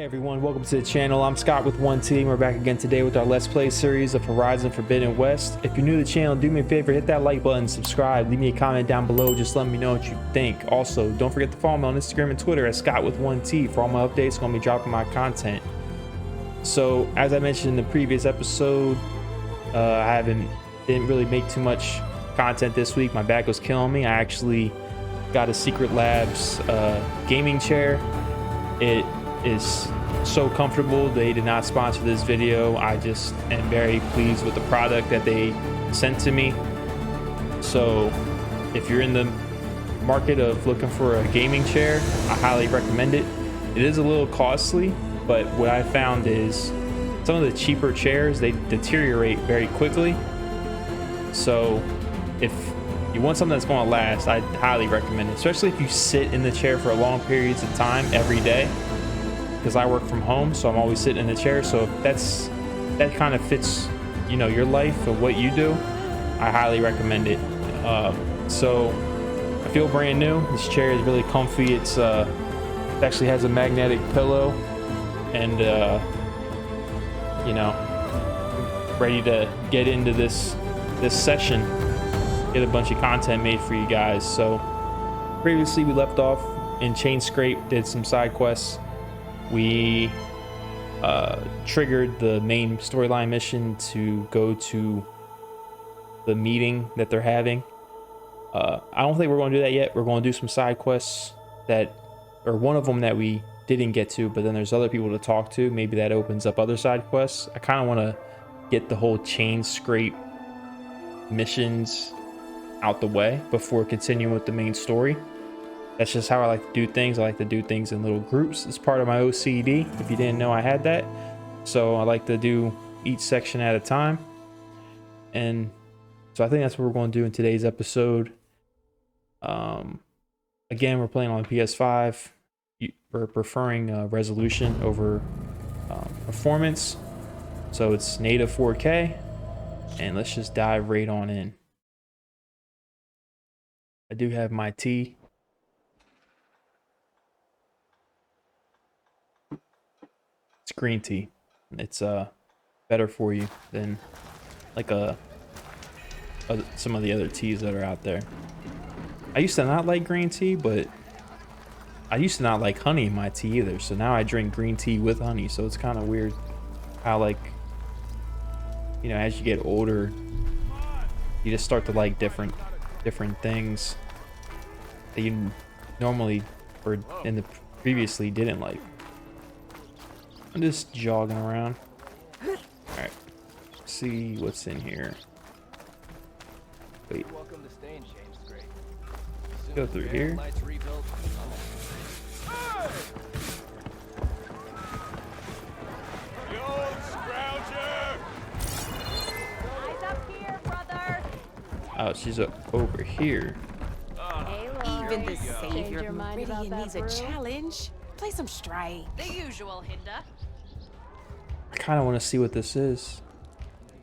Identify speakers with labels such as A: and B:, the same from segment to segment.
A: Hey everyone, welcome to the channel. I'm Scott with 1T and we're back again today with our Let's Play series of Horizon Forbidden West. If you're new to the channel, do me a favor, hit that like button, subscribe, leave me a comment down below, just let me know what you think. Also, don't forget to follow me on Instagram and Twitter at Scott with 1T for all my updates. I'm going to be dropping my content. So, as I mentioned in the previous episode, I didn't really make too much content this week. My back was killing me. I actually got a Secret Labs gaming chair. It is so comfortable. They did not sponsor this video. I just am very pleased with the product that they sent to me. So if you're in the market of looking for a gaming chair, I highly recommend it. It is a little costly, but what I found is some of the cheaper chairs, they deteriorate very quickly. So if you want something that's going to last, I highly recommend it, especially if you sit in the chair for long periods of time every day. Because I work from home, so I'm always sitting in the chair. So if that kind of fits, you know, your life or what you do, I highly recommend it. So I feel brand new. This chair is really comfy. It actually has a magnetic pillow, and you know, ready to get into this session, get a bunch of content made for you guys. So previously we left off in Chain Scrape, did some side quests. We triggered the main storyline mission to go to the meeting that they're having. I don't think we're going to do that yet. We're going to do some side quests or one of them that we didn't get to, but then there's other people to talk to. Maybe that opens up other side quests. I kind of want to get the whole Chain Scrape missions out the way before continuing with the main story. That's just how I like to do things. I like to do things in little groups. It's part of my OCD, if you didn't know I had that. So I like to do each section at a time. And so I think that's what we're going to do in today's episode. Again, we're playing on PS5. We're preferring resolution over performance. So it's native 4K. And let's just dive right on in. I do have my tea. It's green tea. It's better for you than like some of the other teas that are out there. I used to not like green tea, but I used to not like honey in my tea either. So now I drink green tea with honey. So it's kind of weird how, like, you know, as you get older, you just start to like different things that you normally or in the previously didn't like. I'm just jogging around. All right, see what's in here. Wait, go through here. Oh, she's over here.
B: Even the savior of Meridian needs a challenge. Play some strike. The usual, Hinda.
A: I kind of want to see what this is.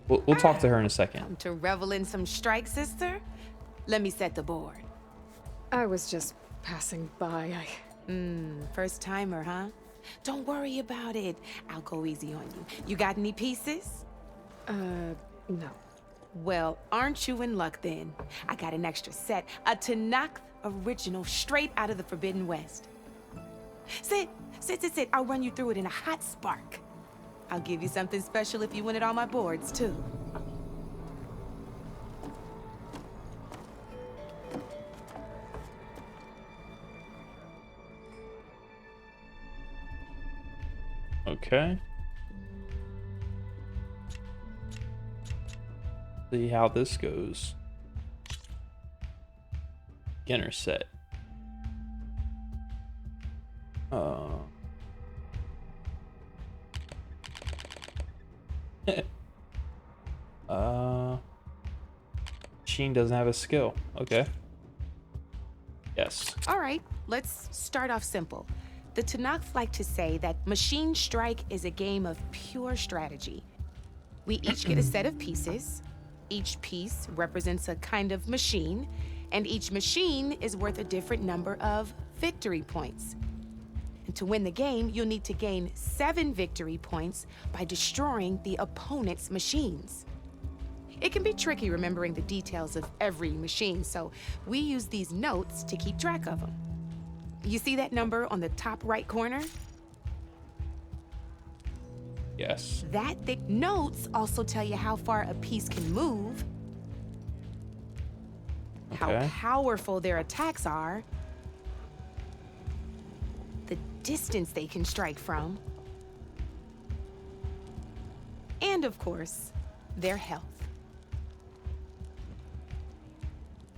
A: We'll talk to her in a second.
B: To revel in some strike, sister? Let me set the board.
C: I was just passing by.
B: First timer, huh? Don't worry about it. I'll go easy on you. You got any pieces?
C: No.
B: Well, aren't you in luck then? I got an extra set, a Tanakh original straight out of the Forbidden West. Sit. I'll run you through it in a hot spark. I'll give you something special if you win it on my boards, too.
A: Okay. See how this goes. Beginner set. Machine doesn't have a skill. Okay. Yes.
B: All right, let's start off simple. The Tanakh like to say that Machine Strike is a game of pure strategy. We each get a set of pieces. Each piece represents a kind of machine, and each machine is worth a different number of victory points. And to win the game, you'll need to gain 7 victory points by destroying the opponent's machines. It can be tricky remembering the details of every machine, so we use these notes to keep track of them. You see that number on the top right corner?
A: Yes.
B: The notes also tell you how far a piece can move, how
A: Okay.
B: powerful their attacks are, the distance they can strike from, and of course, their health.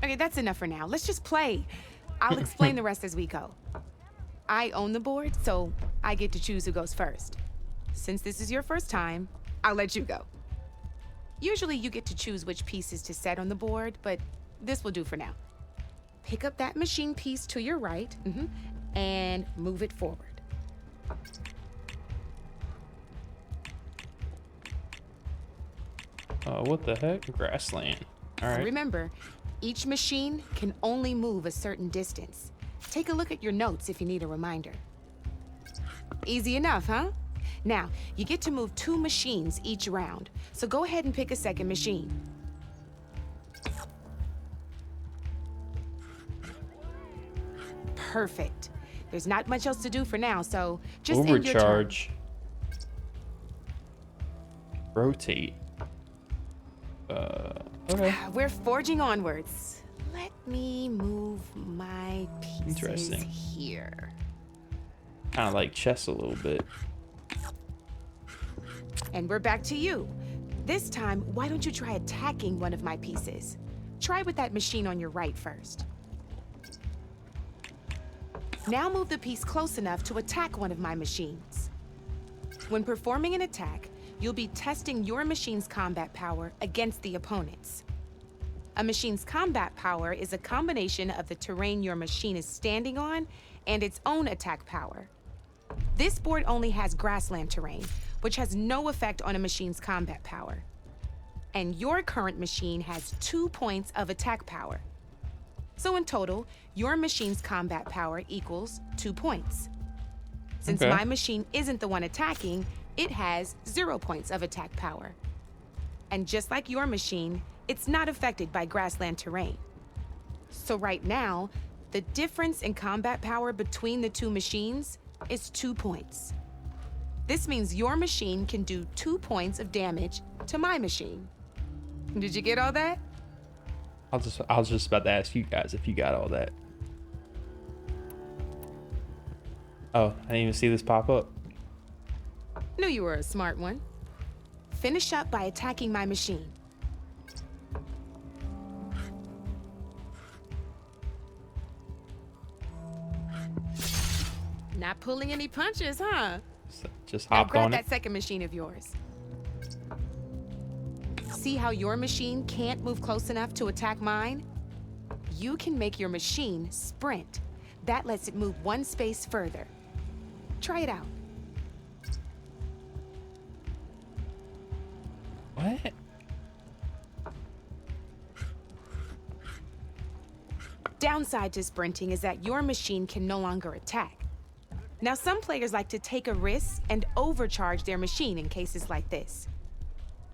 B: Okay, that's enough for now. Let's just play. I'll explain the rest as we go. I own the board, so I get to choose who goes first. Since this is your first time, I'll let you go. Usually you get to choose which pieces to set on the board, but this will do for now. Pick up that machine piece to your right, and move it forward.
A: What the heck? Grassland. All right.
B: Remember, each machine can only move a certain distance. Take a look at your notes if you need a reminder. Easy enough, huh? Now, you get to move 2 machines each round, so go ahead and pick a second machine. Perfect. There's not much else to do for now, so just end your turn.
A: Overcharge. Rotate. Okay.
B: We're forging onwards. Let me move my pieces
A: Interesting.
B: here.
A: Kind of like chess a little bit.
B: And we're back to you. This time, why don't you try attacking one of my pieces? Try with that machine on your right first. Now move the piece close enough to attack one of my machines. When performing an attack, you'll be testing your machine's combat power against the opponent's. A machine's combat power is a combination of the terrain your machine is standing on and its own attack power. This board only has grassland terrain, which has no effect on a machine's combat power. And your current machine has 2 points of attack power. So in total, your machine's combat power equals 2 points. Since
A: Okay.
B: my machine isn't the one attacking, it has 0 points of attack power. And just like your machine, it's not affected by grassland terrain. So right now, the difference in combat power between the 2 machines is 2 points. This means your machine can do 2 points of damage to my machine. Did you get all that?
A: I was just about to ask you guys if you got all that. Oh, I didn't even see this pop up.
B: Knew you were a smart one. Finish up by attacking my machine. Not pulling any punches, huh?
A: So just
B: Now
A: hopped
B: grab
A: on
B: that
A: it.
B: second machine of yours. See how your machine can't move close enough to attack mine? You can make your machine sprint. That lets it move 1 space further. Try it out.
A: What?
B: Downside to sprinting is that your machine can no longer attack. Now, some players like to take a risk and overcharge their machine in cases like this.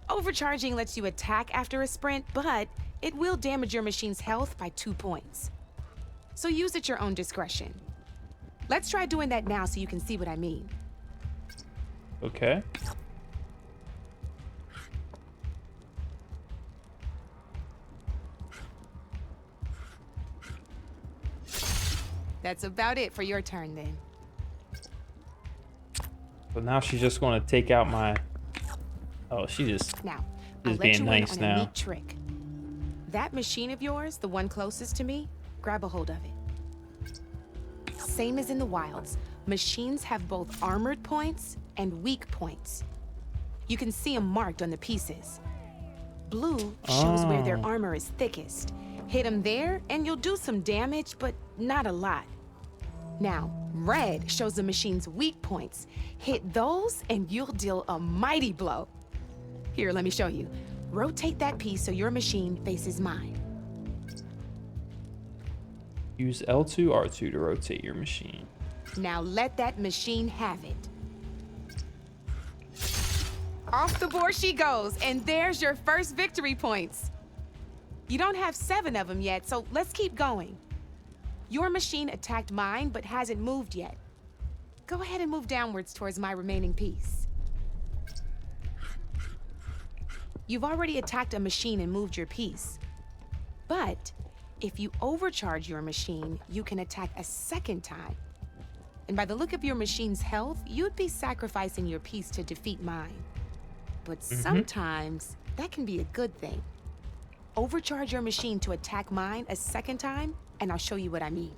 B: Overcharging lets you attack after a sprint, but it will damage your machine's health by 2 points. So use at your own discretion. Let's try doing that now so you can see what I mean.
A: Okay.
B: That's about it for your turn then.
A: So now she's just going to take out my... Oh, she just...
B: Now,
A: Just
B: I'll let
A: being
B: you
A: nice
B: in on
A: now.
B: a neat trick. That machine of yours, the one closest to me, grab a hold of it. Same as in the wilds, machines have both armored points and weak points. You can see them marked on the pieces. Blue shows where their
A: Oh.
B: armor is thickest. Hit them there and you'll do some damage, but not a lot. Now, red shows the machine's weak points. Hit those and you'll deal a mighty blow. Here, let me show you. Rotate that piece so your machine faces mine.
A: Use L2, R2 to rotate your machine.
B: Now let that machine have it. Off the board she goes, and there's your first victory points. You don't have 7 of them yet, so let's keep going. Your machine attacked mine, but hasn't moved yet. Go ahead and move downwards towards my remaining piece. You've already attacked a machine and moved your piece. But if you overcharge your machine, you can attack a second time. And by the look of your machine's health, you'd be sacrificing your piece to defeat mine. But sometimes that can be a good thing. Overcharge your machine to attack mine a second time, and I'll show you what I mean.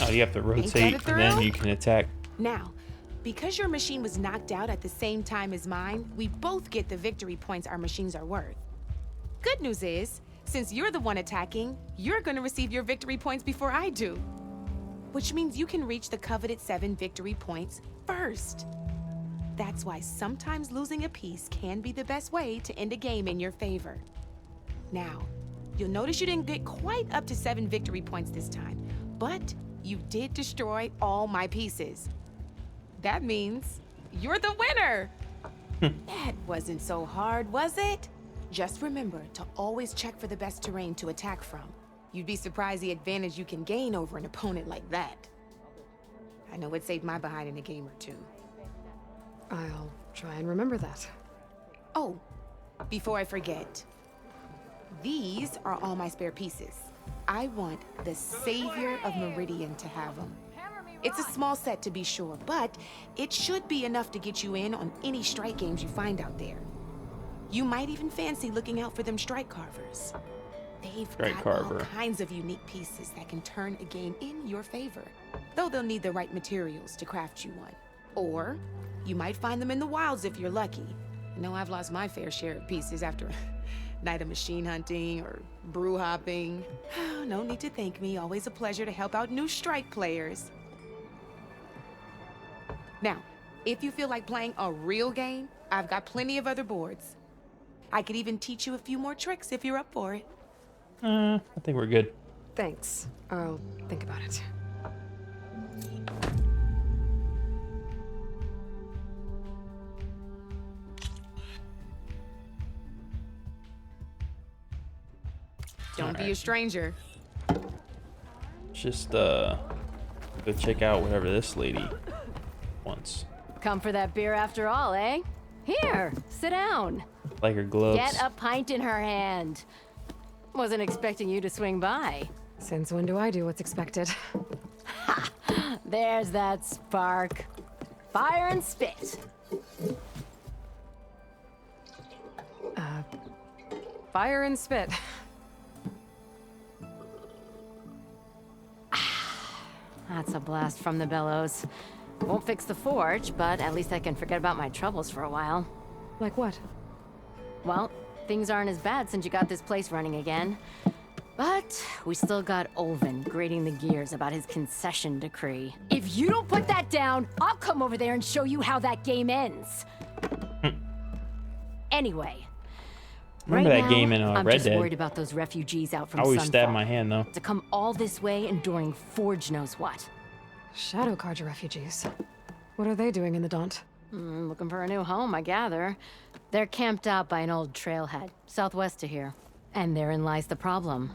A: Oh, you have to rotate, and then you can attack.
B: Now, because your machine was knocked out at the same time as mine, we both get the victory points our machines are worth. Good news is, since you're the one attacking, you're gonna receive your victory points before I do. Which means you can reach the coveted 7 victory points first. That's why sometimes losing a piece can be the best way to end a game in your favor. Now, you'll notice you didn't get quite up to 7 victory points this time, but you did destroy all my pieces. That means you're the winner! That wasn't so hard, was it? Just remember to always check for the best terrain to attack from. You'd be surprised the advantage you can gain over an opponent like that. I know it saved my behind in a game or two.
C: I'll try and remember that.
B: Oh, before I forget, these are all my spare pieces. I want the Savior of Meridian to have them. It's a small set to be sure, but it should be enough to get you in on any strike games you find out there. You might even fancy looking out for them strike carvers. They've got all kinds of unique pieces that can turn a game in your favor, though they'll need the right materials to craft you one. Or you might find them in the wilds if you're lucky. I know I've lost my fair share of pieces after a night of machine hunting or brew hopping. No need to thank me. Always a pleasure to help out new strike players. Now, if you feel like playing a real game, I've got plenty of other boards. I could even teach you a few more tricks if you're up for it.
A: I think we're good.
C: Thanks. I'll think about it.
B: Don't be a stranger.
A: Just go check out whatever this lady wants.
D: Come for that beer after all, eh? Here, sit down.
A: Like her gloves.
D: Get a pint in her hand. Wasn't expecting you to swing by.
C: Since when do I do what's expected?
D: Ha! There's that spark. Fire and spit.
C: Fire and spit.
D: That's a blast from the bellows. Won't fix the forge, but at least I can forget about my troubles for a while.
C: Like what?
D: Well, things aren't as bad since you got this place running again. But we still got Olvin grating the gears about his concession decree. If you don't put that down, I'll come over there and show you how that game ends. Anyway.
A: Remember
D: right
A: that
D: now,
A: game in
D: I'm
A: Red
D: just
A: Dead?
D: worried about those refugees out from
A: I always
D: Sunfall.
A: stab my hand though.
D: To come all this way enduring Forge knows what.
C: Shadow Carja refugees. What are they doing in the Daunt?
D: Looking for a new home, I gather. They're camped out by an old trailhead, southwest of here. And therein lies the problem.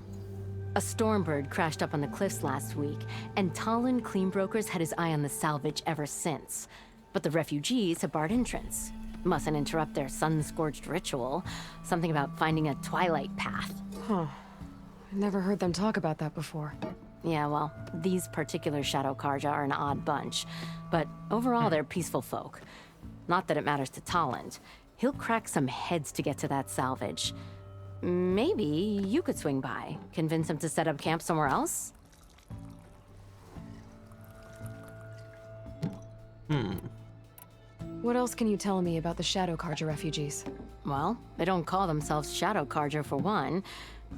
D: A stormbird crashed up on the cliffs last week, and Talon Cleanbrokers had his eye on the salvage ever since. But the refugees have barred entrance. Mustn't interrupt their sun-scorched ritual. Something about finding a twilight path.
C: Huh. I never heard them talk about that before.
D: Yeah, well, these particular Shadow Carja are an odd bunch. But overall, they're peaceful folk. Not that it matters to Talon. He'll crack some heads to get to that salvage. Maybe you could swing by, convince him to set up camp somewhere else?
C: What else can you tell me about the Shadow Carja refugees?
D: Well, they don't call themselves Shadow Carja for one.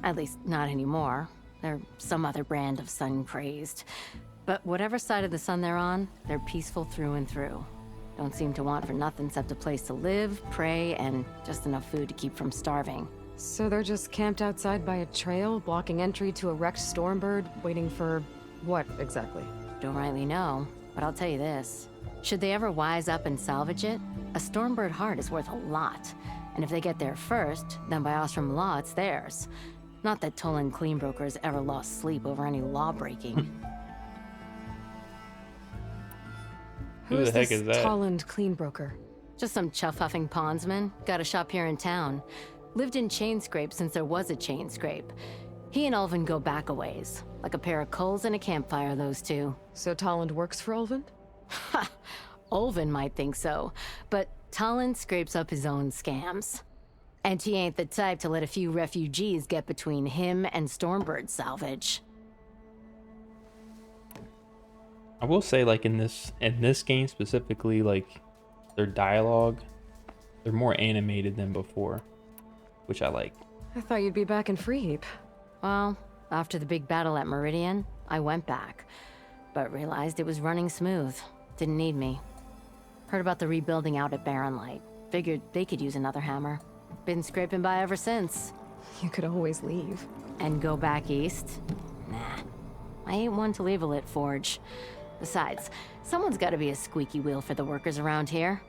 D: At least, not anymore. They're some other brand of sun-crazed. But whatever side of the sun they're on, they're peaceful through and through. Don't seem to want for nothing except a place to live, pray, and just enough food to keep from starving.
C: So they're just camped outside by a trail, blocking entry to a wrecked Stormbird, waiting for what exactly?
D: Don't rightly know, but I'll tell you this. Should they ever wise up and salvage it, a Stormbird heart is worth a lot. And if they get there first, then by Ostrom law, it's theirs. Not that Tolan Cleanbrokers ever lost sleep over any law breaking.
A: Who the heck is that?
C: Tolland Cleanbroker?
D: Just some chuff-huffing pondsman. Got a shop here in town. Lived in Chainscrape since there was a Chainscrape. He and Ulvin go back a ways. Like a pair of coals and a campfire, those two.
C: So Tolland works for Ulvin?
D: Ha! Ulvin might think so, but Tolland scrapes up his own scams. And he ain't the type to let a few refugees get between him and Stormbird salvage.
A: I will say, like, in this game specifically, like, their dialogue, they're more animated than before, which I like.
C: I thought you'd be back in Freeheap.
D: Well, after the big battle at Meridian, I went back, but realized it was running smooth. Didn't need me. Heard about the rebuilding out at Barren Light. Figured they could use another hammer. Been scraping by ever since.
C: You could always leave.
D: And go back east? Nah. I ain't one to leave a lit forge. Besides, someone's gotta be a squeaky wheel for the workers around here.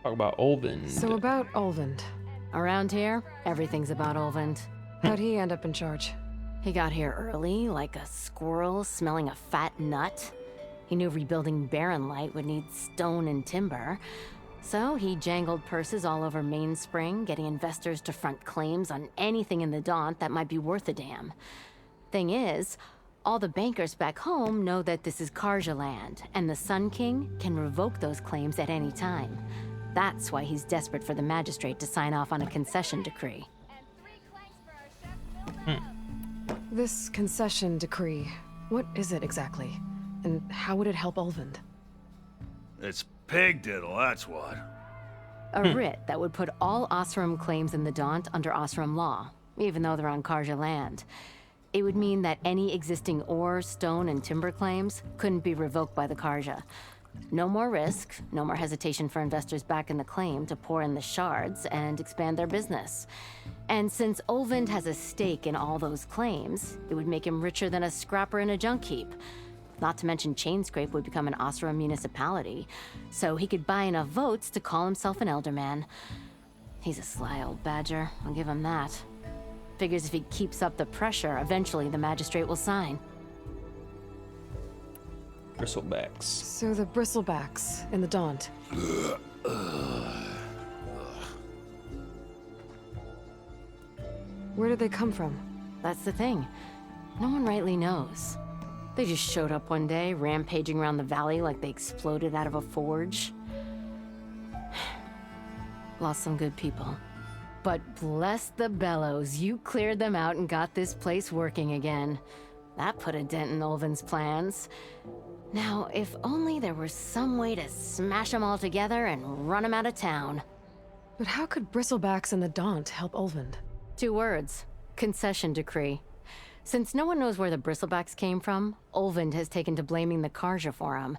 A: Talk about Ulvin.
C: So about Ulvin.
D: Around here, everything's about Ulvin.
C: How'd he end up in charge?
D: He got here early, like a squirrel smelling a fat nut. He knew rebuilding Barren Light would need stone and timber. So he jangled purses all over Mainspring, getting investors to front claims on anything in the Daunt that might be worth a damn. Thing is, all the bankers back home know that this is Karja land, and the Sun King can revoke those claims at any time. That's why he's desperate for the magistrate to sign off on a concession decree.
C: This concession decree, what is it exactly? And how would it help Ulvin?
E: It's pig diddle, that's what.
D: A writ that would put all Osram claims in the Daunt under Osram law, even though they're on Karja land. It would mean that any existing ore, stone, and timber claims couldn't be revoked by the Karja. No more risk, no more hesitation for investors back in the claim to pour in the shards and expand their business. And since Ulvin has a stake in all those claims, it would make him richer than a scrapper in a junk heap. Not to mention Chainscrape would become an Osram municipality, so he could buy enough votes to call himself an elderman. He's a sly old badger, I'll give him that. Figures if he keeps up the pressure, eventually the magistrate will sign.
A: Bristlebacks.
C: So the Bristlebacks in the Daunt. Where did they come from?
D: That's the thing. No one rightly knows. They just showed up one day, rampaging around the valley like they exploded out of a forge. Lost some good people. But bless the bellows, you cleared them out and got this place working again. That put a dent in Ulvin's plans. Now, if only there were some way to smash them all together and run them out of town.
C: But how could Bristlebacks in the Daunt help Ulvin?
D: 2 words. Concession decree. Since no one knows where the Bristlebacks came from, Ulvin has taken to blaming the Karja for them.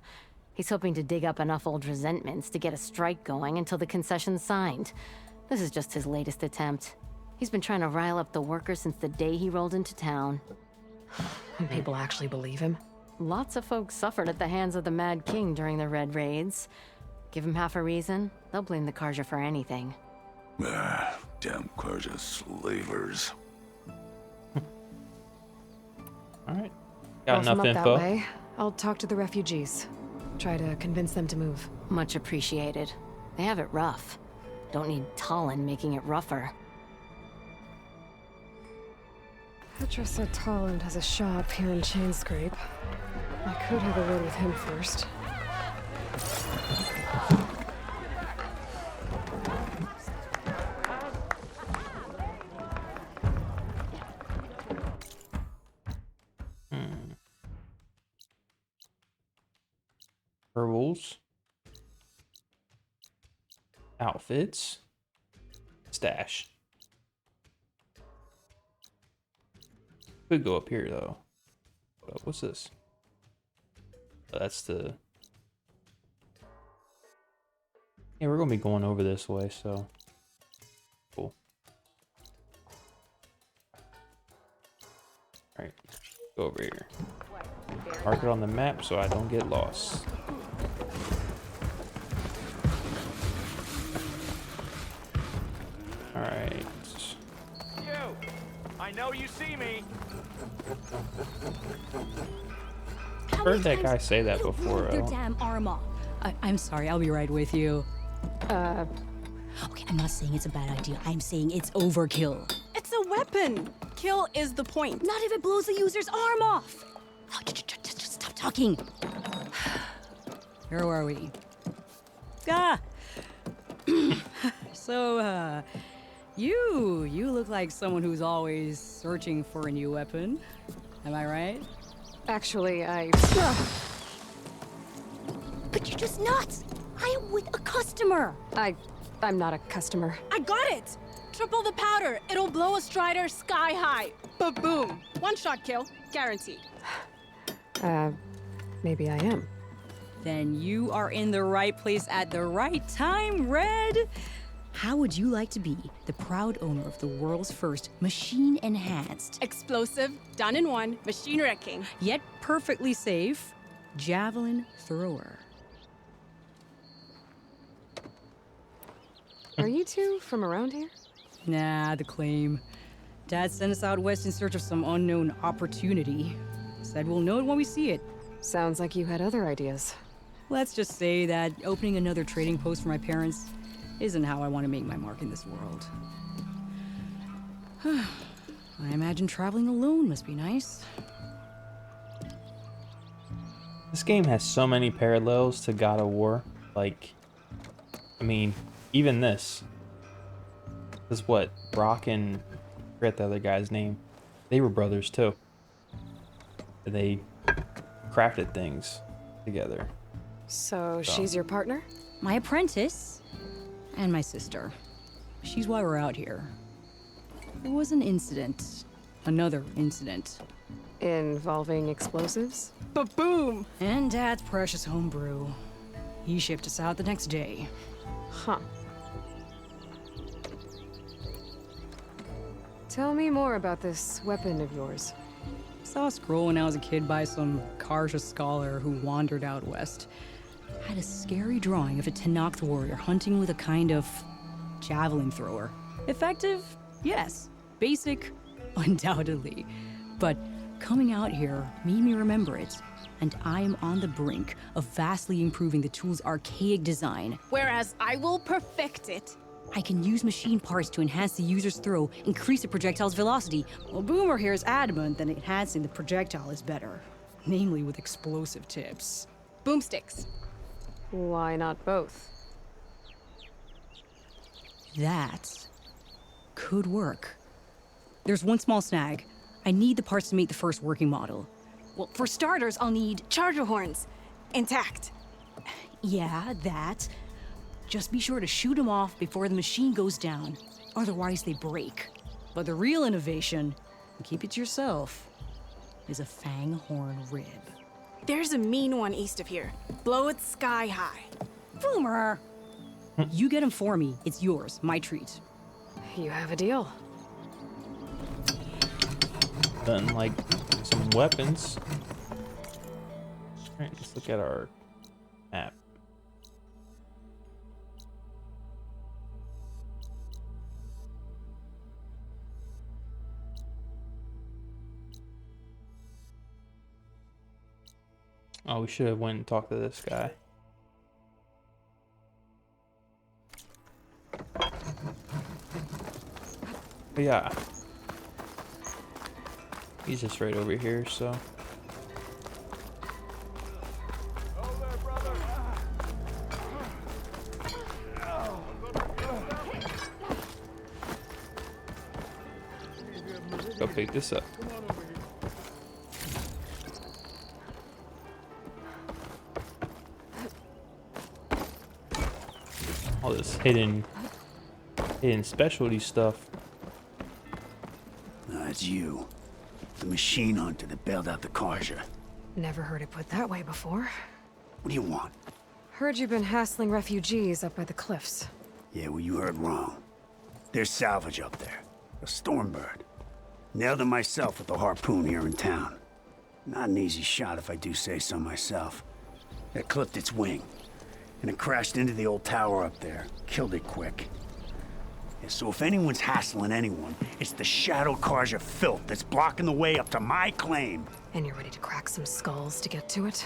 D: He's hoping to dig up enough old resentments to get a strike going until the concession's signed. This is just his latest attempt. He's been trying to rile up the workers since the day he rolled into town.
C: And people actually believe him?
D: Lots of folks suffered at the hands of the Mad King during the Red Raids. Give him half a reason, they'll blame the Karja for anything.
E: Damn Karja slavers.
A: Alright. Got
C: Off 'em
A: enough
C: up
A: info.
C: that way. I'll talk to the refugees. Try to convince them to move.
D: Much appreciated. They have it rough. Don't need Tollan making it rougher.
C: Petra said Tolland has a shop here in Chainscrape. I could have a word with him first.
A: Pearls. Outfits. Stash. Could go up here though. What's this? Oh, that's the Yeah, we're gonna be going over this way, so cool. All right, go over here. Mark it on the map so I don't get lost. All right.
F: You! I know you see me!
A: Heard that guy say that before.
G: Your damn arm off. I'm sorry, I'll be right with you. Okay, I'm not saying it's a bad idea. I'm saying it's overkill.
H: It's a weapon. Kill is the point.
G: Not if it blows the user's arm off. Oh, just stop talking. Where are we? Ah. So, you look like someone who's always searching for a new weapon. Am I right?
C: Actually,
G: But you're just nuts. I am with a customer.
C: I'm not a customer.
H: I got it. Triple the powder. It'll blow a strider sky high. Ba-boom. One shot kill. Guaranteed.
C: Maybe I am.
G: Then you are in the right place at the right time, Red. How would you like to be the proud owner of the world's first machine-enhanced,
H: Explosive. Done in one. Machine wrecking.
G: yet perfectly safe, javelin thrower?
C: Are you two from around here?
G: Nah, the claim. Dad sent us out west in search of some unknown opportunity. Said we'll know it when we see it.
C: Sounds like you had other ideas.
G: Let's just say that opening another trading post for my parents isn't how I want to make my mark in this world. I imagine traveling alone must be nice.
A: This game has so many parallels to God of War. Like, I mean, even this. This is what Brock and I forget the other guy's name. They were brothers too. They crafted things together.
C: So she's your partner?
G: My apprentice and my sister. She's why we're out here. There was an incident. Another incident.
C: Involving explosives?
H: Ba-boom.
G: And Dad's precious homebrew. He shipped us out the next day.
C: Huh. Tell me more about this weapon of yours.
G: Saw a scroll when I was a kid by some Karja scholar who wandered out west. Had a scary drawing of a Tenakth warrior hunting with a kind of javelin thrower. Effective? Yes. Basic? Undoubtedly. But coming out here made me remember it, and I am on the brink of vastly improving the tool's archaic design.
H: Whereas I will perfect it.
G: I can use machine parts to enhance the user's throw, increase the projectile's velocity. Well, Boomer here is adamant that enhancing the projectile is better, namely with explosive tips.
H: Boomsticks.
C: Why not both?
G: That could work. There's one small snag. I need the parts to make the first working model.
H: Well, for starters, I'll need charger horns. Intact.
G: Yeah, that. Just be sure to shoot them off before the machine goes down. Otherwise, they break. But the real innovation, and keep it to yourself, is a fang horn rib.
H: There's a mean one east of here. Blow it sky high.
G: Boomer! You get him for me. It's yours. My treat.
C: You have a deal.
A: Done like some weapons. Alright, let's look at our map. Oh, we should have went and talked to this guy. But yeah. He's just right over here, so. Go pick this up. All this hidden specialty stuff.
I: It's you. The machine hunter that bailed out the Karja.
C: Never heard it put that way before.
I: What do you want?
C: Heard you've been hassling refugees up by the cliffs.
I: Yeah, well, you heard wrong. There's salvage up there. A stormbird. Nailed it myself with a harpoon here in town. Not an easy shot if I do say so myself. It clipped its wing, and it crashed into the old tower up there. Killed it quick. Yeah, so if anyone's hassling anyone, it's the Shadow Karja filth that's blocking the way up to my claim.
C: And you're ready to crack some skulls to get to it?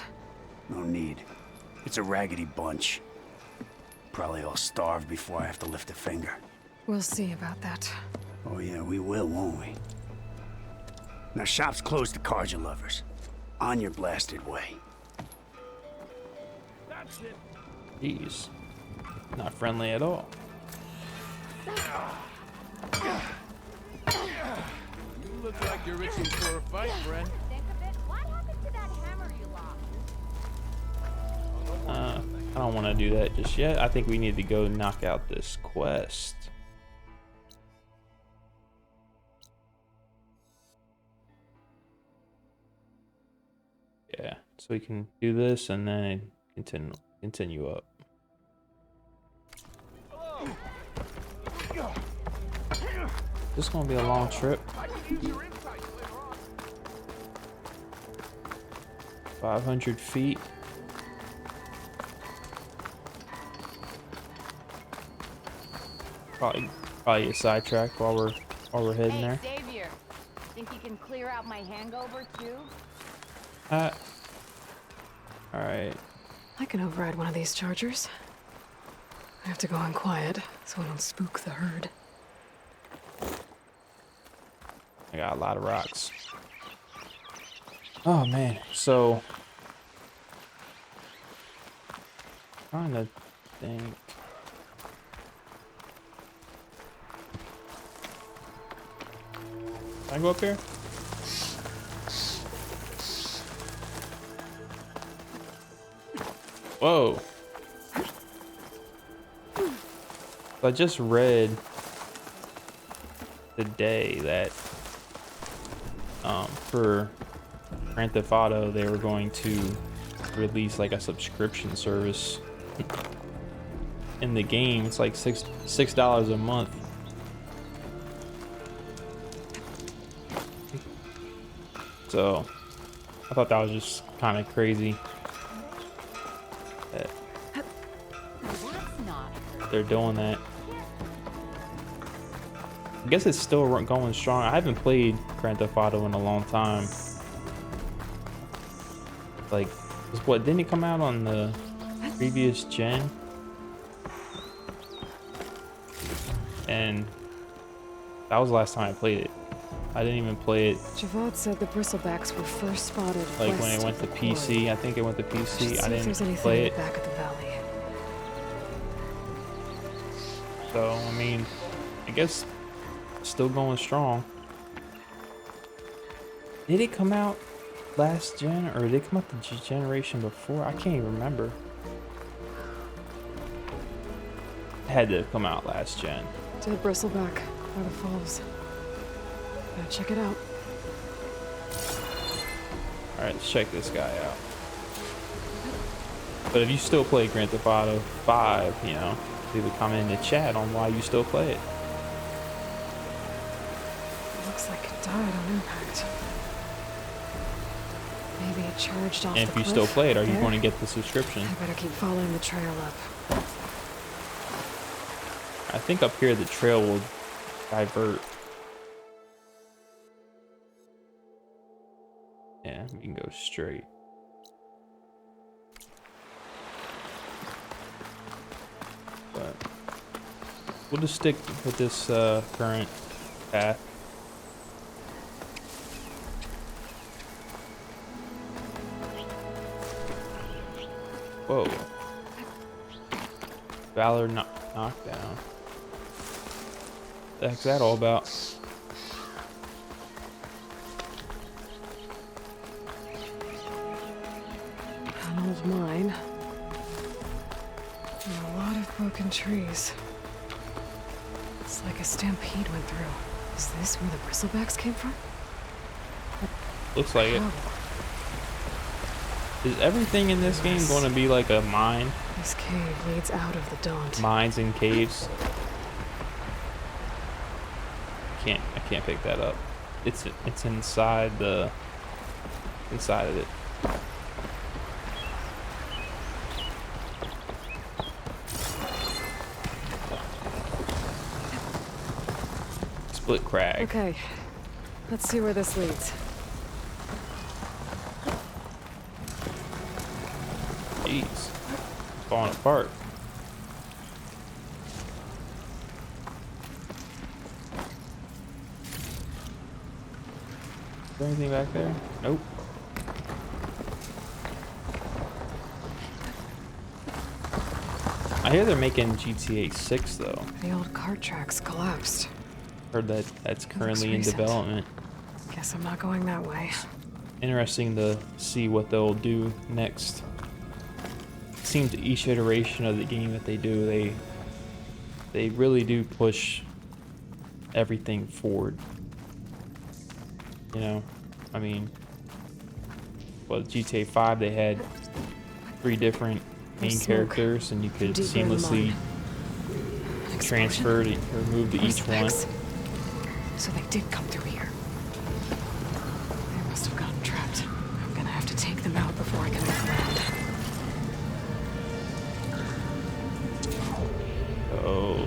I: No need. It's a raggedy bunch. Probably all starved before I have to lift a finger.
C: We'll see about that.
I: Oh yeah, we will, won't we? Now shop's closed to Karja lovers. On your blasted way.
A: Jeez. Not friendly at all.
F: You look like you're itching for a fight, friend.
D: Think of it. What happened to that hammer you lost?
A: I don't want to do that just yet. I think we need to go knock out this quest. Yeah, so we can do this and then continue up. This is gonna be a long trip. 500 feet. Probably get sidetracked while we're heading there.
D: Xavier, think you can clear out my hangover too?
A: Alright.
C: I can override one of these chargers. I have to go on quiet so I don't spook the herd.
A: I got a lot of rocks. Oh man, so trying to think. Can I go up here? Whoa. I just read today that for Grand Theft Auto they were going to release like a subscription service in the game. It's like $6 a month. So I thought that was just kind of crazy that they're doing that. I guess it's still going strong. I haven't played Grand Theft Auto in a long time. Like, what, didn't it come out on the previous gen? And that was the last time I played it. I didn't even play it.
C: Javad said the bristlebacks were first spotted
A: like when
C: west
A: it went to
C: of the
A: PC.
C: quarry.
A: I think it went to PC. I
C: There's
A: didn't
C: anything
A: play
C: in
A: it.
C: the back of the valley.
A: So, I mean, I guess still going strong. Did it come out last gen or did it come out the generation before? I can't even remember. It had to come out last gen.
C: Dead bristleback by the falls. Gotta check it out.
A: Alright, let's check this guy out. But if you still play Grand Theft Auto 5, you know, leave a comment in the chat on why you still play it.
C: Looks like it died on impact. Maybe it charged off
A: And
C: the
A: if you
C: cliff.
A: still play it, are you
C: There.
A: going to get the subscription?
C: I better keep following the trail up.
A: I think up here the trail will divert. Yeah, we can go straight. But we'll just stick with this current path. Whoa. Valor knockdown. What the heck's that all about?
C: An old mine. And a lot of broken trees. It's like a stampede went through. Is this where the bristlebacks came from?
A: Looks like it.
C: Oh,
A: Is everything in this game going to be like a mine?
C: I This cave leads out of the Daunt.
A: Mines and caves. I can't pick that up. It's inside of it. Split crag.
C: Okay, let's see where this leads.
A: Jeez, falling apart. Is there anything back there? Nope. I hear they're making GTA 6 though.
C: The old cart tracks collapsed.
A: Heard that that's currently in
C: recent.
A: development.
C: Guess I'm not going that way.
A: Interesting to see what they'll do next. It seems each iteration of the game that they do, they really do push everything forward. You know, I mean, well, GTA 5 they had 3 different main
C: Smoke.
A: characters, and you could
C: Deep in the
A: seamlessly
C: mine. An
A: transfer
C: explosion?
A: or move to each one.
C: Respects. So they did come through here. They must have gotten trapped. I'm gonna have to take them out before I can make land.
A: Oh.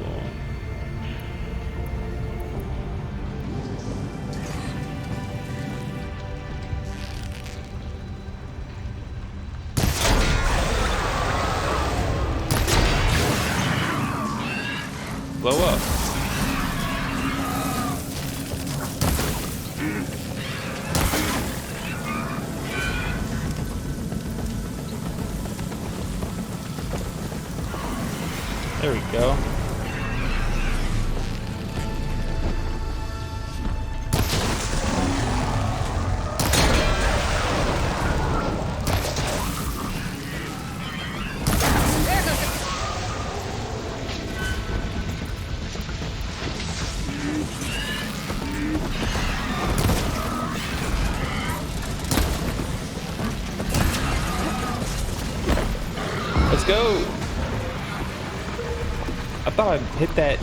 A: Blow up. There we go. Let's go. I thought I'd hit that.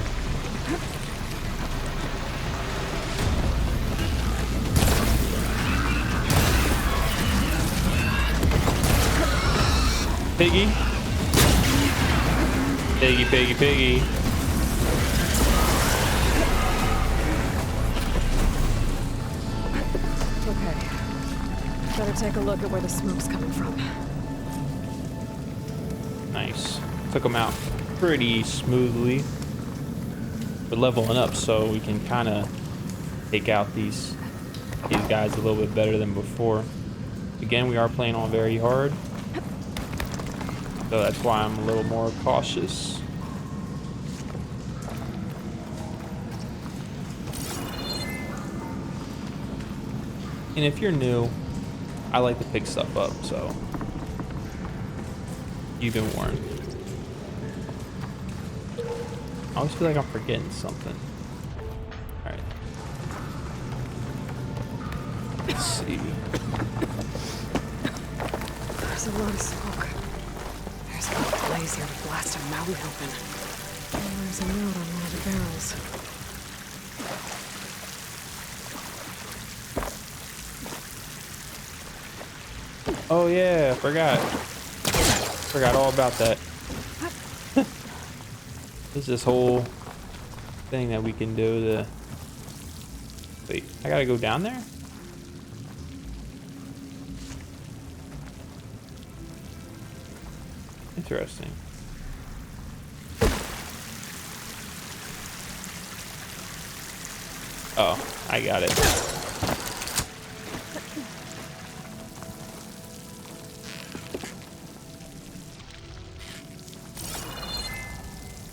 A: Piggy. Piggy, piggy, piggy.
C: Okay. Better take a look at where the smoke's coming from.
A: Nice. Took them out pretty smoothly. We're leveling up, so we can kind of take out these guys a little bit better than before. Again, we are playing on very hard, so that's why I'm a little more cautious. And if you're new, I like to pick stuff up, so you've been warned. I always feel like I'm forgetting something. Alright. Let's see.
C: There's a lot of smoke. There's enough blaze here to blast a mountain open. And there's a note on one of the barrels.
A: Oh yeah, forgot all about that. There's this whole thing that we can do to... Wait, I gotta go down there? Interesting. Oh, I got it.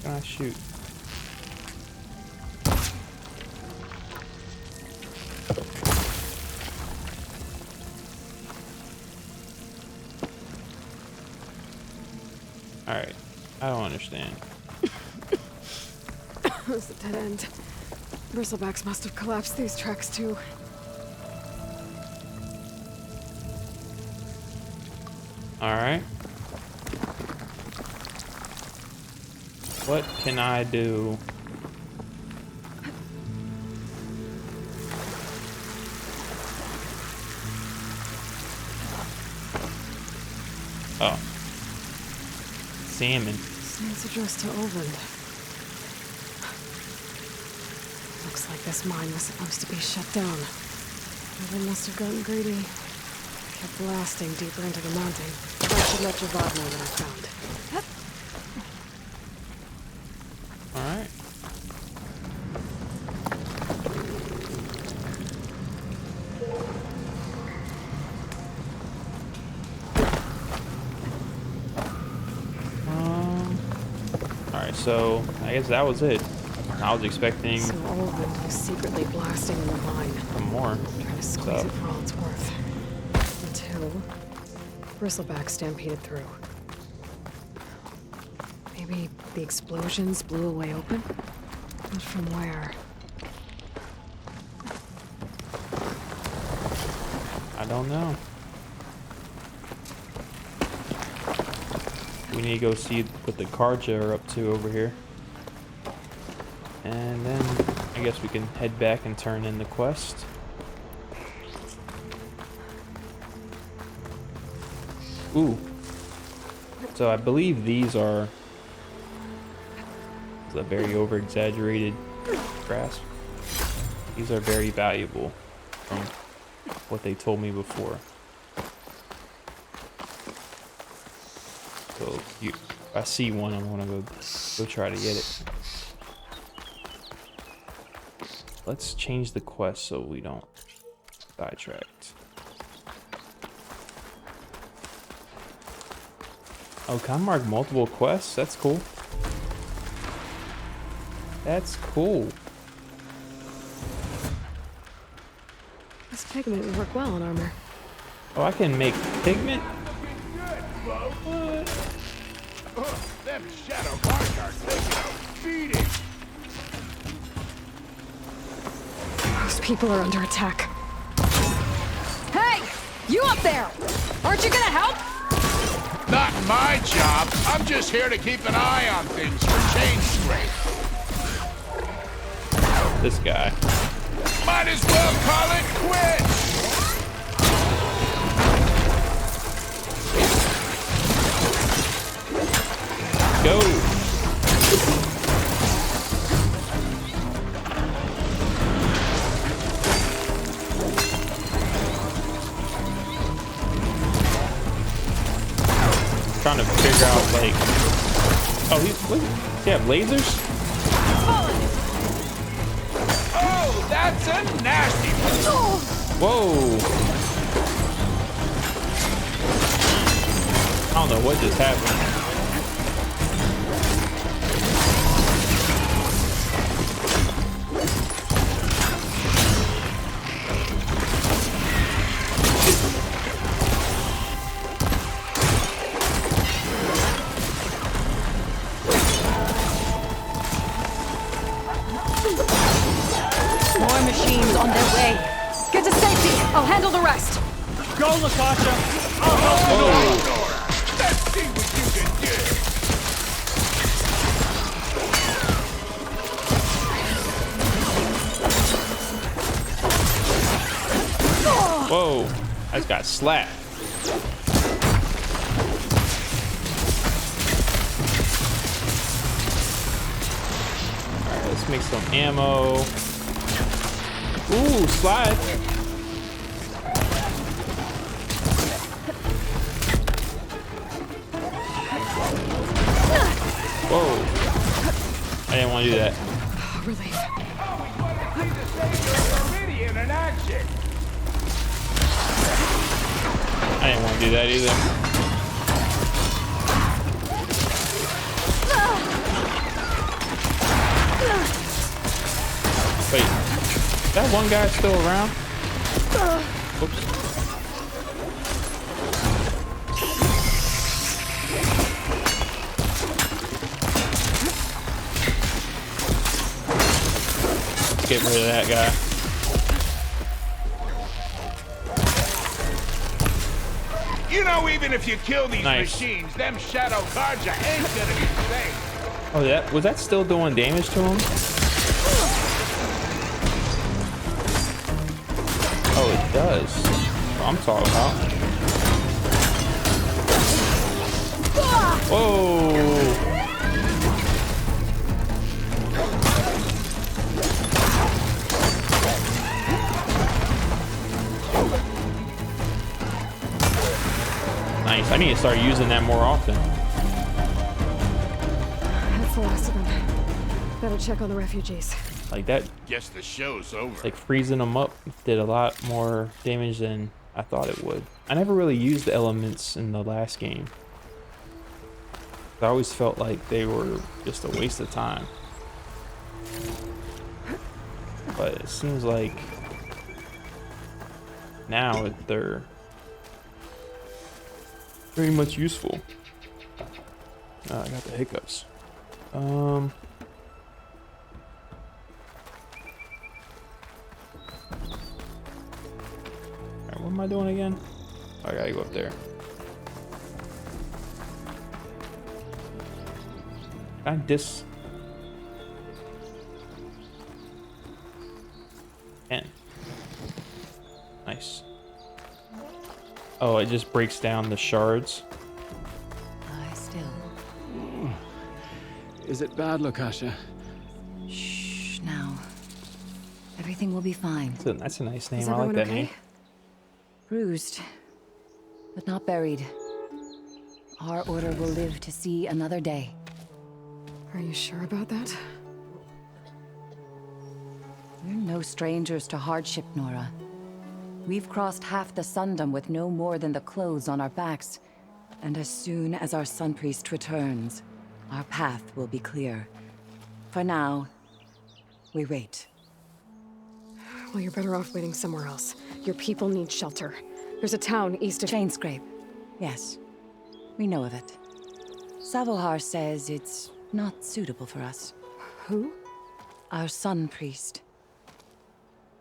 A: Ah, shoot. Alright, I don't understand.
C: It's a dead end. Bristlebacks must have collapsed these tracks too.
A: Alright. What can I do? Oh. Salmon.
C: Sans addressed to Oland. Looks like this mine was supposed to be shut down. Whoever must have gotten greedy. Kept blasting deeper into the mountain. I should let Javad know what I found.
A: Alright. Alright, so I guess that was it. I was expecting
C: So Oland was secretly blasting in the mine.
A: some more.
C: Trying to squeeze it for all it's worth. Until bristleback stampeded through. Maybe the explosions blew a way open? But from where?
A: I don't know. We need to go see what the Karja are up to over here. And then I guess we can head back and turn in the quest. Ooh. So I believe these are a very over-exaggerated grasp. These are very valuable from what they told me before. So if I see one, I'm gonna go try to get it. Let's change the quest so we don't sidetracked. Oh, can I mark multiple quests? That's cool. That's cool.
C: This pigment would work well on armor.
A: Oh, I can make pigment?
F: Them shadow cards are taking a beating.
C: Those people are under attack.
H: Hey! You up there! Aren't you gonna help?
F: Not my job. I'm just here to keep an eye on things for change straight.
A: This guy.
F: Might as well call it quits.
A: Go! Trying to figure out, like... Oh, what? Does he have lasers?
F: Oh, that's a nasty one.
A: Whoa! I don't know what just happened.
H: More machines on their way. Get to safety. I'll handle the rest.
F: Go, Latasha. I'll help you out, Nora. Let's see what you can do.
A: Whoa! I just got slapped. Alright, let's make some ammo. Ooh, slide. Whoa. I didn't want to do that.
C: Relief.
F: Meridian in action.
A: I didn't want to do that either. Wait, is that one guy still around? Whoops. Let's get rid of that guy.
F: You know, even if you kill these
A: Nice.
F: machines, them shadow cards ain't gonna be safe.
A: Oh, that was that still doing damage to him? Oh, it does. What I'm talking about. Whoa! Nice. I need to start using that more often.
C: That's the last of them. Better check on the refugees.
A: Like that,
F: Guess the show's over.
A: like freezing them up did a lot more damage than I thought it would. I never really used the elements in the last game. I always felt like they were just a waste of time. But it seems like now they're very much useful. I got the hiccups. Alright, what am I doing again? Oh, I gotta go up there. Can I Can. Nice. Oh, it just breaks down the shards.
D: Lie still.
J: Is it bad, Lakasha?
D: Shh, now. Everything will be fine.
A: That's a nice name.
C: Is
A: I like
C: everyone
A: that
C: okay?
A: name.
D: Bruised, but not buried. Our order will live to see another day.
C: Are you sure about that?
D: We're no strangers to hardship, Nora. We've crossed half the Sundom with no more than the clothes on our backs. And as soon as our Sun Priest returns, our path will be clear. For now, we wait.
C: Well, you're better off waiting somewhere else. Your people need shelter. There's a town east of...
D: Chainscrape. Yes. We know of it. Savohar says it's not suitable for us.
C: Who?
D: Our Sun Priest.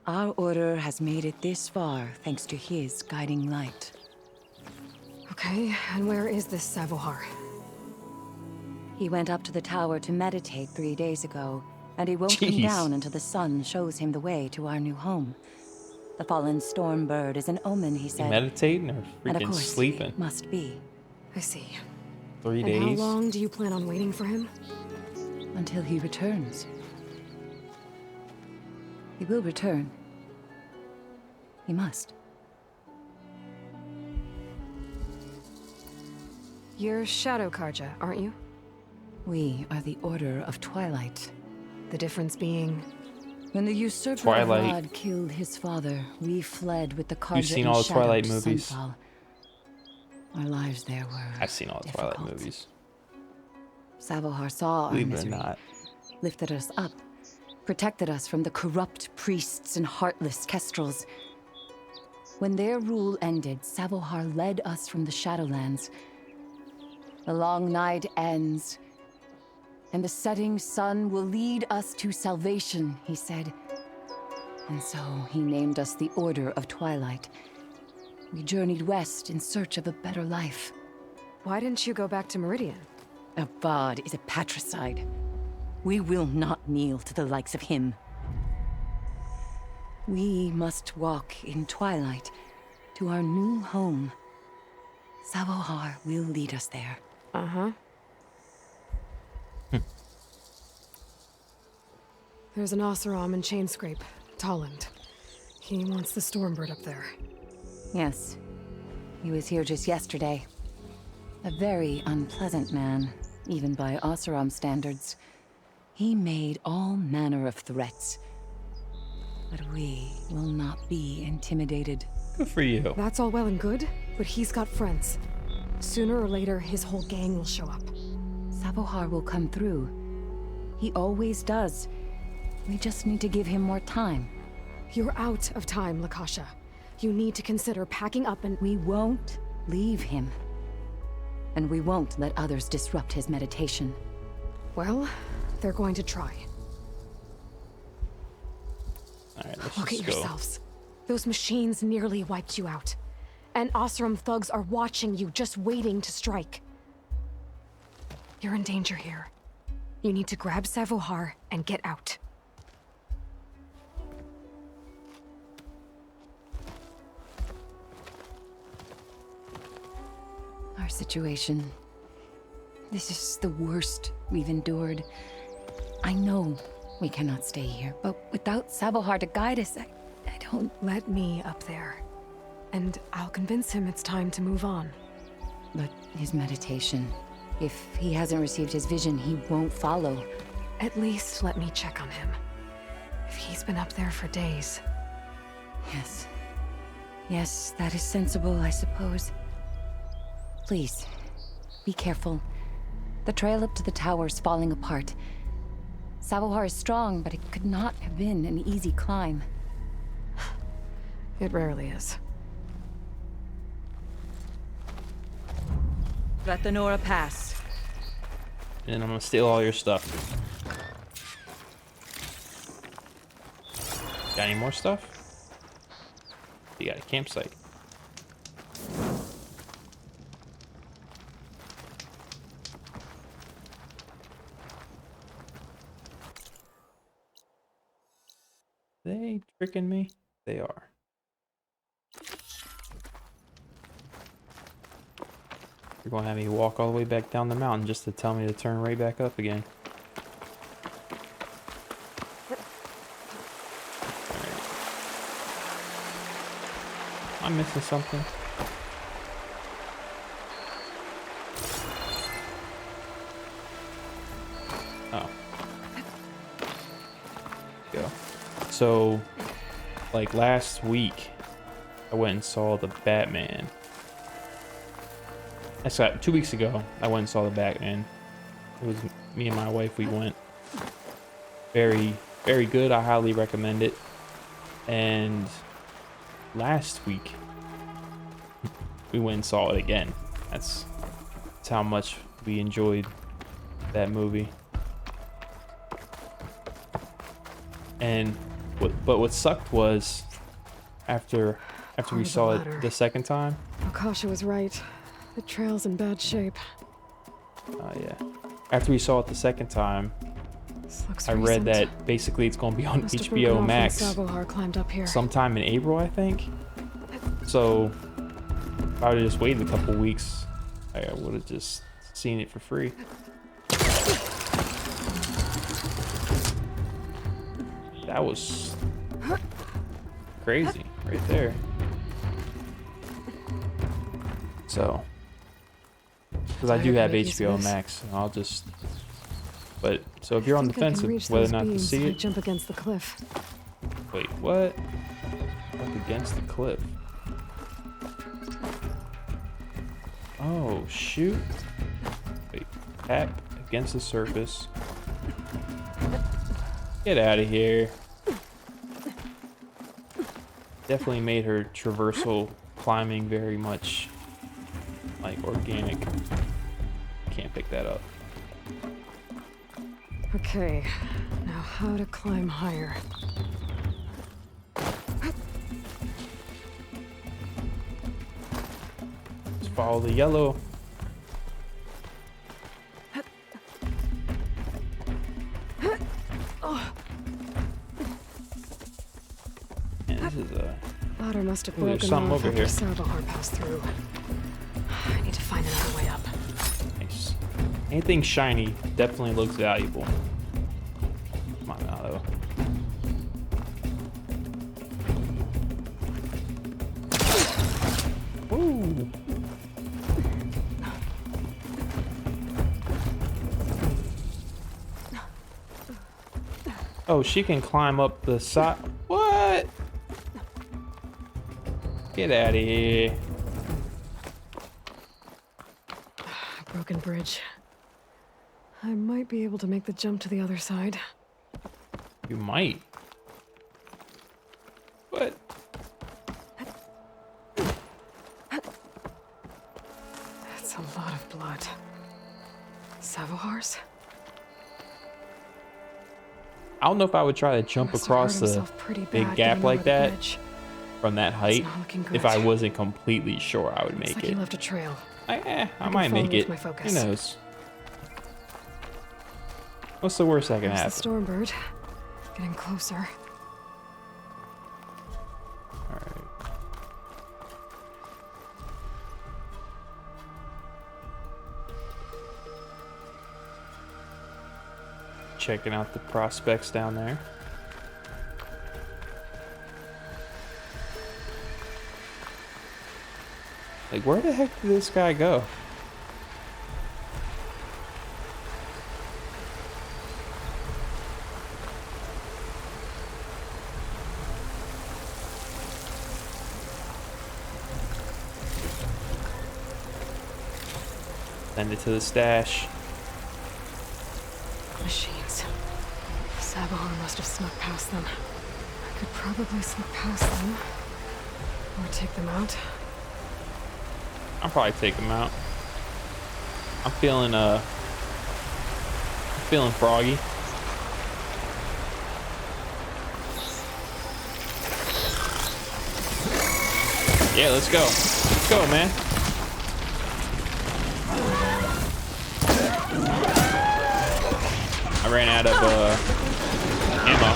D: Our order has made it this far thanks to his guiding light.
C: Okay, and where is this Savohar?
D: He went up to the tower to meditate 3 days ago, and he won't come down until the sun shows him the way to our new home. The fallen storm bird is an omen, he said.
A: Meditating or
D: And of
A: freaking
D: course,
A: sleeping?
D: it must be.
C: I see.
A: 3
C: And
A: days?
C: how long do you plan on waiting for him?
D: Until he returns. He will return. He must.
C: You're Shadow Karja, aren't you?
D: We are the Order of Twilight.
C: The difference being...
D: When the usurper
A: Twilight.
D: God killed his father, we fled with the Karja
A: You've seen
D: in
A: all the
D: shadow
A: Twilight
D: to
A: movies?
D: Sunfall. Our lives there were
A: I've seen all the Twilight
D: difficult.
A: movies.
D: Savohar saw our
A: Believe it or
D: misery,
A: not.
D: lifted us up, protected us from the corrupt priests and heartless kestrels. When their rule ended, Savohar led us from the Shadowlands. The long night ends, and the setting sun will lead us to salvation, he said. And so he named us the Order of Twilight. We journeyed west in search of a better life.
C: Why didn't you go back to Meridian?
D: Avad is a patricide. We will not kneel to the likes of him. We must walk in twilight to our new home. Savohar will lead us there.
C: Uh-huh. There's an Oseram in Chainscrape, Tolland. He wants the Stormbird up there.
D: Yes. He was here just yesterday. A very unpleasant man, even by Oseram standards. He made all manner of threats. But we will not be intimidated.
A: Good for you.
C: That's all well and good, but he's got friends. Sooner or later, his whole gang will show up.
D: Savohar will come through. He always does. We just need to give him more time.
C: You're out of time, Lakasha. You need to consider packing up and...
D: We won't leave him. And we won't let others disrupt his meditation.
C: Well, they're going to try.
A: Alright, let's
C: Look at
A: just go.
C: yourselves. Those machines nearly wiped you out. And Oseram thugs are watching you, just waiting to strike. You're in danger here. You need to grab Savohar and get out.
J: Our situation. This is the worst we've endured. I know we cannot stay here, but without Savohar to guide us, I don't...
C: Let me up there. And I'll convince him it's time to move on.
J: But his meditation... If he hasn't received his vision, he won't follow.
C: At least let me check on him. If he's been up there for days.
J: Yes. Yes, that is sensible, I suppose. Please, be careful. The trail up to the tower is falling apart. Savohar is strong, but it could not have been an easy climb.
C: It rarely is.
K: Let the Nora pass.
A: And I'm gonna steal all your stuff. Got any more stuff? You got a campsite. They tricking me? They are. You're gonna have me walk all the way back down the mountain just to tell me to turn right back up again. Alright. I'm missing something. Oh. Go. So, like last week, I went and saw the Batman. That's 2 weeks ago. I went and saw the Batman. It was me and my wife. We went. Very, very good. I highly recommend it. And last week, we went and saw it again. That's how much we enjoyed that movie. And what sucked was after we saw it the second time.
C: Akasha was right. The trail's in bad shape.
A: Oh yeah. After we saw it the second time, I read that basically it's going to be on HBO Max
C: Savohar climbed up here.
A: sometime in April, I think. So if I would have just waited a couple weeks, I would have just seen it for free. That was crazy right there. So, because I do have HBO Max, and I'll just. But so if you're on the fence of whether or not to see it,
C: jump against the cliff.
A: Wait, what? Up against the cliff. Oh shoot! Wait, tap against the surface. Get out of here. Definitely made her traversal climbing very much like organic. Can't pick that up.
C: Okay, now how to climb higher.
A: Just follow the yellow. This is a
C: Ladder must have
A: Ooh, there's
C: broken
A: something
C: off
A: over
C: after
A: here.
C: Savohar passed through. I need to find another way up.
A: nice. Anything shiny definitely looks valuable. Come on now, though. Ooh. Oh, she can climb up the side. What? Get out of here.
C: Broken bridge. I might be able to make the jump to the other side.
A: You might. What?
C: That's a lot of blood. Savohar's?
A: I don't know if I would try to jump
C: Must have
A: across
C: hurt
A: a
C: himself pretty
A: big
C: bad
A: gap
C: getting
A: like
C: over the
A: that
C: bridge.
A: from that height
C: not looking
A: if
C: good.
A: I wasn't completely sure I would
C: Looks
A: make
C: like
A: it.
C: he left a trail.
A: I
C: can
A: might
C: follow
A: make
C: with
A: it.
C: my
A: Who
C: focus.
A: knows? What's the worst that can
C: There's
A: happen?
C: the Stormbird. Getting closer.
A: Alright. Checking out the prospects down there. Like, where the heck did this guy go? Send it to the stash.
C: Machines. Sabahar must have snuck past them. I could probably slip past them. Or take them out.
A: I'll probably take him out. I'm feeling froggy. Yeah, let's go. Let's go, man. I ran out of ammo.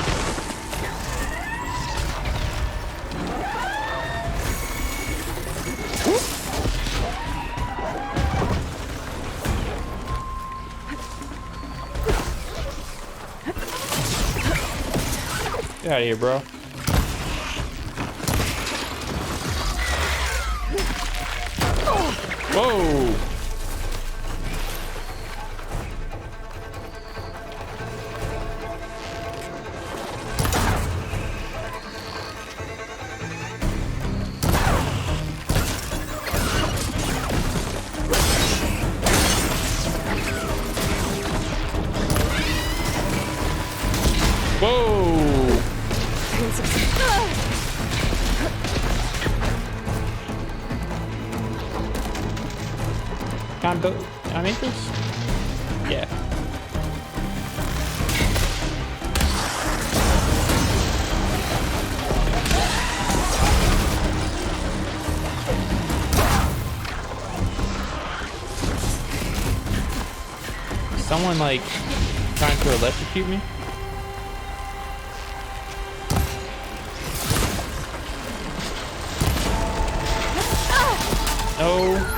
A: Get out of here, bro. Whoa! Whoa! On interest? Yeah. Someone like trying to electrocute me? No.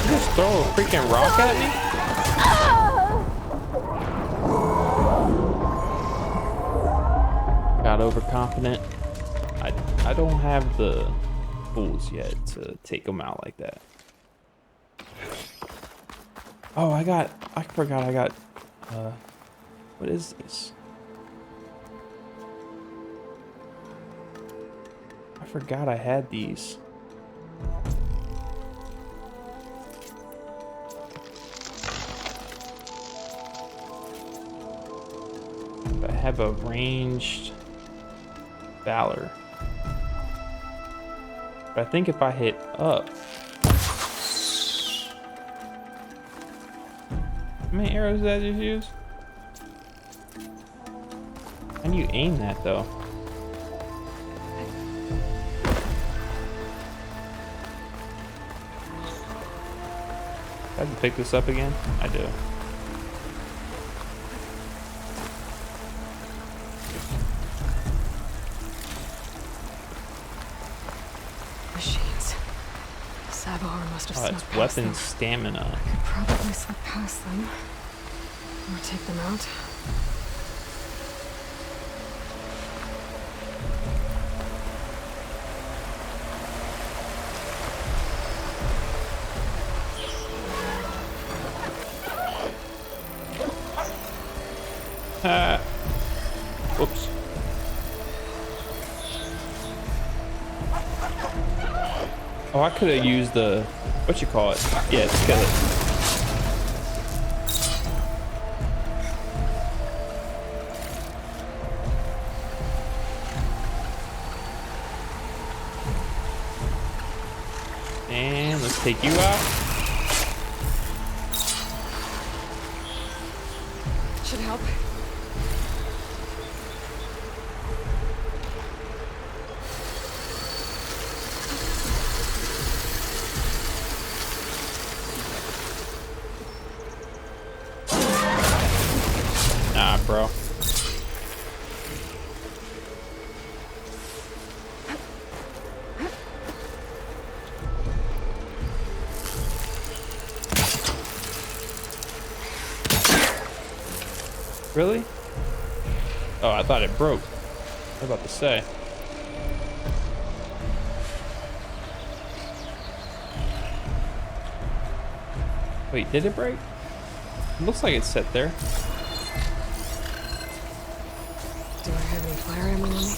A: Just throw a freaking rock at me? Got overconfident. I don't have the tools yet to take them out like that. Oh, I forgot I got, what is this? I forgot I had these. I have a ranged Valor. But I think if I hit up. How many arrows did I just use? How do you aim that though? I have to pick this up again? I do.
C: Machines. Sabahar must have
A: Oh,
C: snuck
A: it's
C: past
A: weapon
C: them.
A: stamina.
C: I could probably slip past them. Or take them out.
A: Whoops. Oh, I could have used the, what you call it? Yeah, it's kill it. And let's take you out.
C: Should help.
A: Really? Oh, I thought it broke. I was about to say. Wait, did it break? It looks like it's set there.
C: Do I have any fire ammo on me?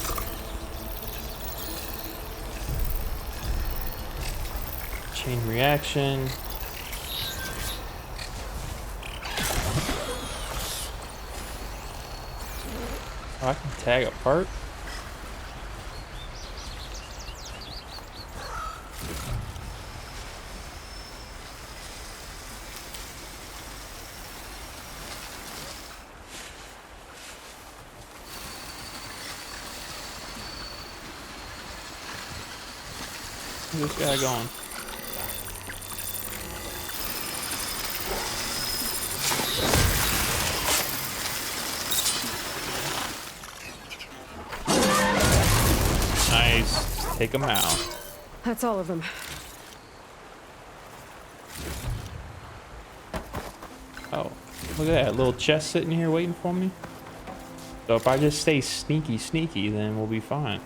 A: Chain reaction. Oh, I can tag apart. Where's this guy going? Nice. Take him out.
C: That's all of them.
A: Oh, look at that little chest sitting here waiting for me. So if I just stay sneaky, then we'll be fine.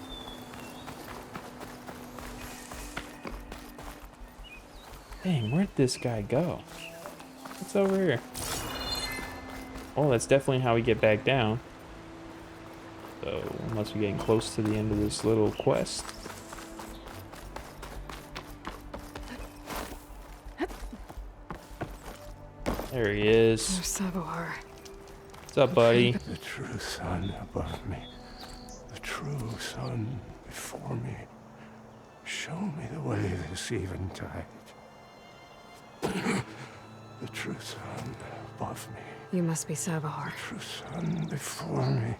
A: Dang, where'd this guy go? What's over here? Oh, that's definitely how we get back down. So, unless we're getting close to the end of this little quest. There he is.
C: Savohar.
A: What's up, buddy?
K: The true sun above me. The true sun before me. Show me the way this eventide. The true sun above me.
C: You must be Savohar.
K: The true sun before me.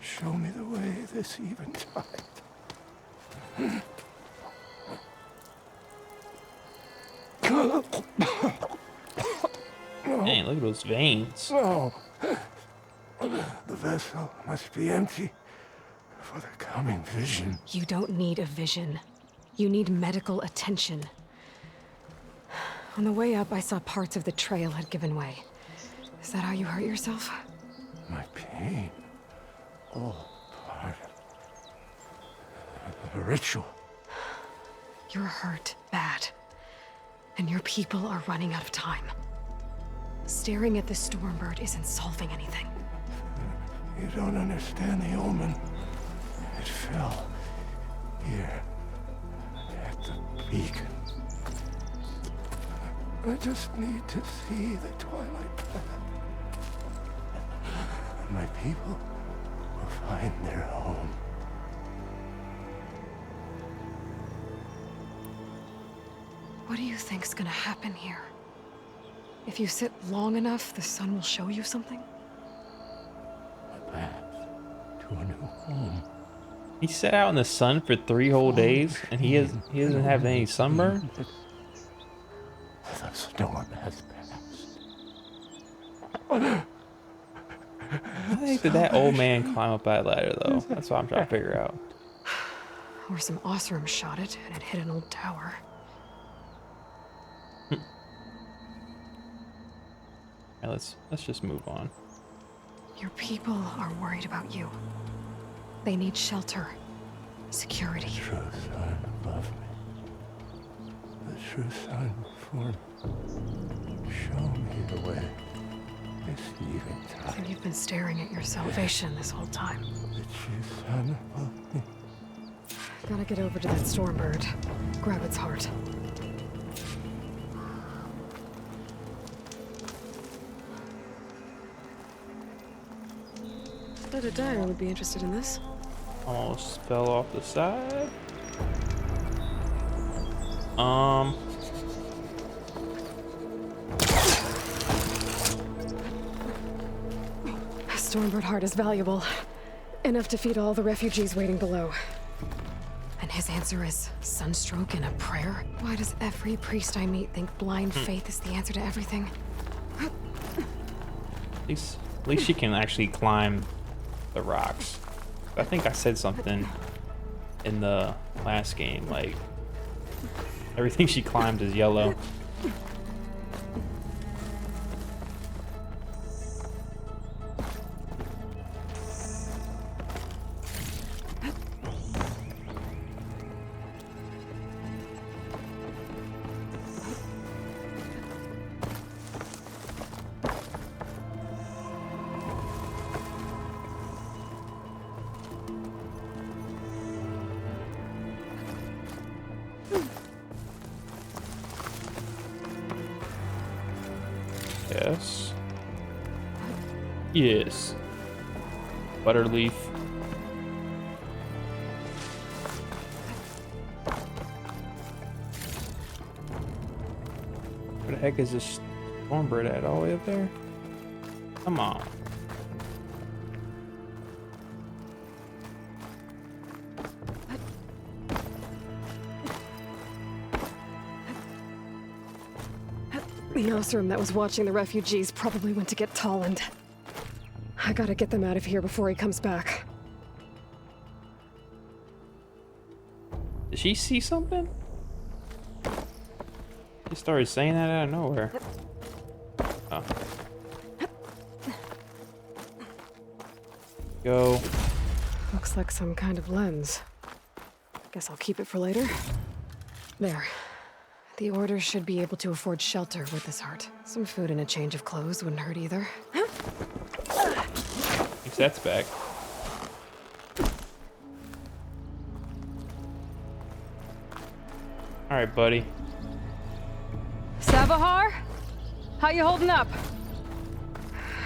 K: Show me the way this eventide.
A: Dang, look at those veins.
K: No. The vessel must be empty for the coming vision.
C: You don't need a vision. You need medical attention. On the way up, I saw parts of the trail had given way. Is that how you hurt yourself?
K: My pain. All part of the ritual.
C: You're hurt bad. And your people are running out of time. Staring at the Stormbird isn't solving anything.
K: You don't understand the omen. It fell here at the beacon. I just need to see the twilight path. My people will find their home.
C: What do you think's gonna happen here? If you sit long enough, the sun will show you something?
K: A path to a new home.
A: He sat out in the sun for 3 whole days, and he doesn't have any sunburn.
K: The storm has passed.
A: I think that old man climb up that ladder, though. That's what I'm trying to figure out.
C: Or some Osram shot it, and it hit an old tower.
A: Yeah, let's just move on.
C: Your people are worried about you. They need shelter, security.
K: The true sun above me. The true sun before me. Show me the way. This eventide.
C: And you've been staring at your salvation this whole time.
K: The true sun above me.
C: Gotta get over to that Stormbird. Grab its heart. Bet a dyer would be interested in this.
A: Almost fell off the side.
C: Stormbird heart is valuable. Enough to feed all the refugees waiting below. And his answer is sunstroke and a prayer? Why does every priest I meet think blind faith is the answer to everything?
A: At least she can actually climb the rocks. I think I said something in the last game, like everything she climbed is yellow. Yes. Yes. Butterleaf. Where the heck is this stormbird at? All the way up there? Come on.
C: The Osram that was watching the refugees probably went to get Tolland. I gotta get them out of here before he comes back.
A: Did she see something? She started saying that out of nowhere. Oh. Go.
C: Looks like some kind of lens. Guess I'll keep it for later. There. The Order should be able to afford shelter with this heart. Some food and a change of clothes wouldn't hurt either.
A: Guess that's back. All right, buddy.
C: Savahar? How you holding up?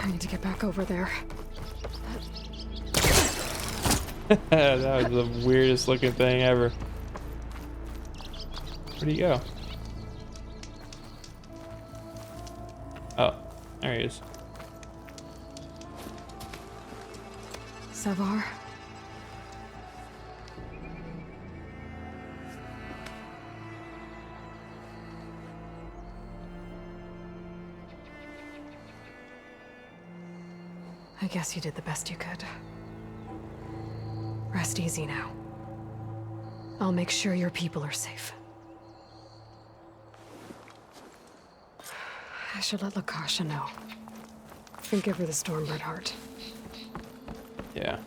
C: I need to get back over there.
A: That was the weirdest looking thing ever. Where'd he go? Oh, there he is.
C: Savar? I guess you did the best you could. Rest easy now. I'll make sure your people are safe. I should let Lakasha know. And give her the Stormbird heart.
A: Yeah.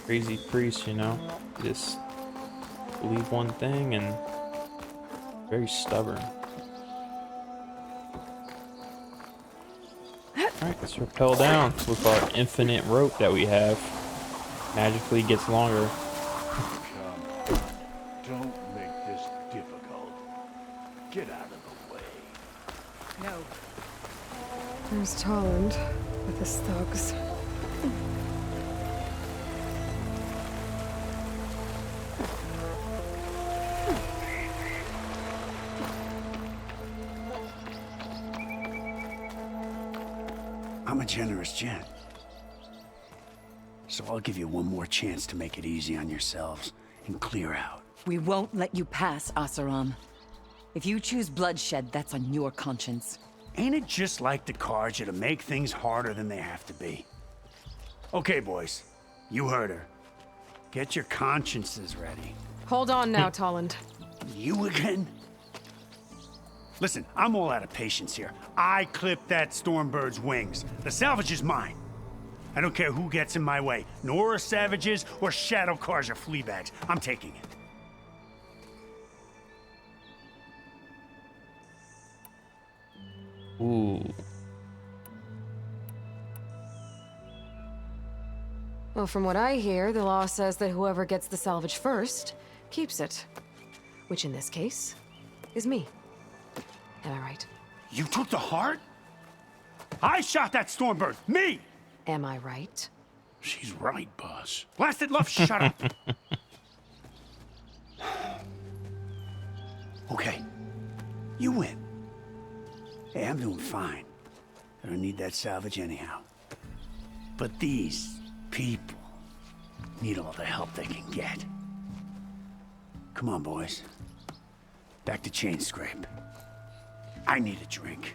A: Crazy priest, you know? Just believe one thing and very stubborn. Alright, let's rappel down with our infinite rope that we have. Magically gets longer.
F: Don't make this difficult. Get out of the way.
C: No. There's Tolland with his thugs.
I: I'm a generous gent. So I'll give you one more chance to make it easy on yourselves and clear out.
J: We won't let you pass, Asaram. If you choose bloodshed, that's on your conscience.
I: Ain't it just like the Carja to make things harder than they have to be? Okay, boys. You heard her. Get your consciences ready.
C: Hold on now, Tolland.
I: You again? Listen, I'm all out of patience here. I clipped that Stormbird's wings. The salvage is mine. I don't care who gets in my way. Nora savages or Shadow Carja fleabags. I'm taking it.
A: Ooh.
C: Well, from what I hear, the law says that whoever gets the salvage first keeps it. Which in this case is me. Am I right?
I: You took the heart? I shot that Stormbird! Me!
C: Am I right?
F: She's right, boss.
I: Blasted love, shut up! Okay. You win. Hey, I'm doing fine. I don't need that salvage anyhow. But these people need all the help they can get. Come on, boys. Back to Chain Scrape. I need a drink.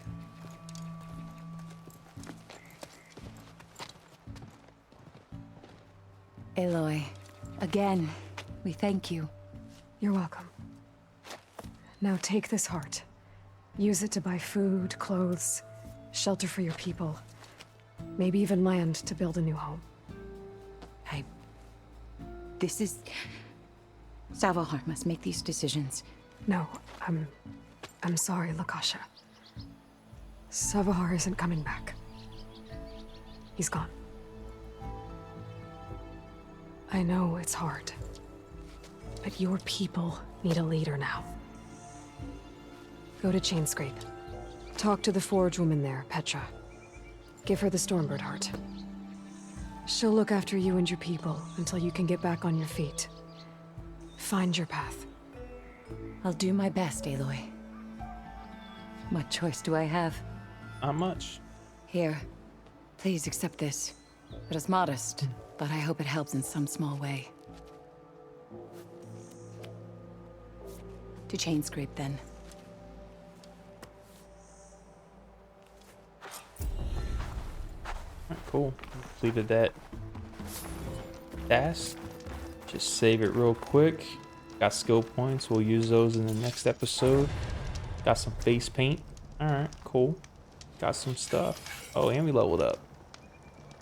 J: Aloy, again, we thank you.
C: You're welcome. Now take this heart. Use it to buy food, clothes, shelter for your people. Maybe even land to build a new home.
J: This is... Savahar must make these decisions.
C: No, I'm sorry, Lakasha. Savahar isn't coming back. He's gone. I know it's hard. But your people need a leader now. Go to Chainscrape. Talk to the forge woman there, Petra. Give her the Stormbird heart. She'll look after you and your people until you can get back on your feet. Find your path.
J: I'll do my best, Aloy. What choice do I have?
A: Not much.
J: Here, please accept this. It is modest, but I hope it helps in some small way. To Chainscrape, then.
A: Alright, cool. Completed that task. Just save it real quick. Got skill points. We'll use those in the next episode. Got some face paint. Alright, cool. Got some stuff. Oh, and we leveled up.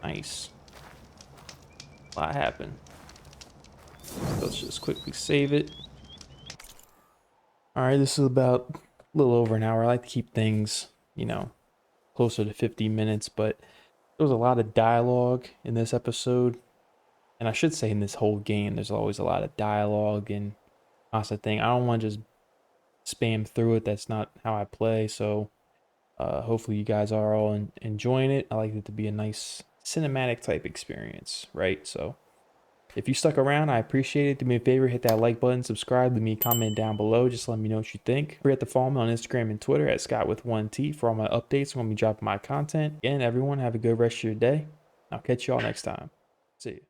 A: Nice. A lot happened. Let's just quickly save it. Alright, this is about a little over an hour. I like to keep things, you know, closer to 50 minutes, but there was a lot of dialogue in this episode. And I should say in this whole game, there's always a lot of dialogue and constant thing. I don't want to just spam through it. That's not how I play. So hopefully you guys are all enjoying it. I like it to be a nice cinematic type experience, right? So if you stuck around, I appreciate it. Do me a favor, hit that like button, subscribe, leave me a comment down below. Just let me know what you think. Don't forget to follow me on Instagram and Twitter at Scott with1T for all my updates when we drop my content. Again, everyone, have a good rest of your day. I'll catch you all next time. See you.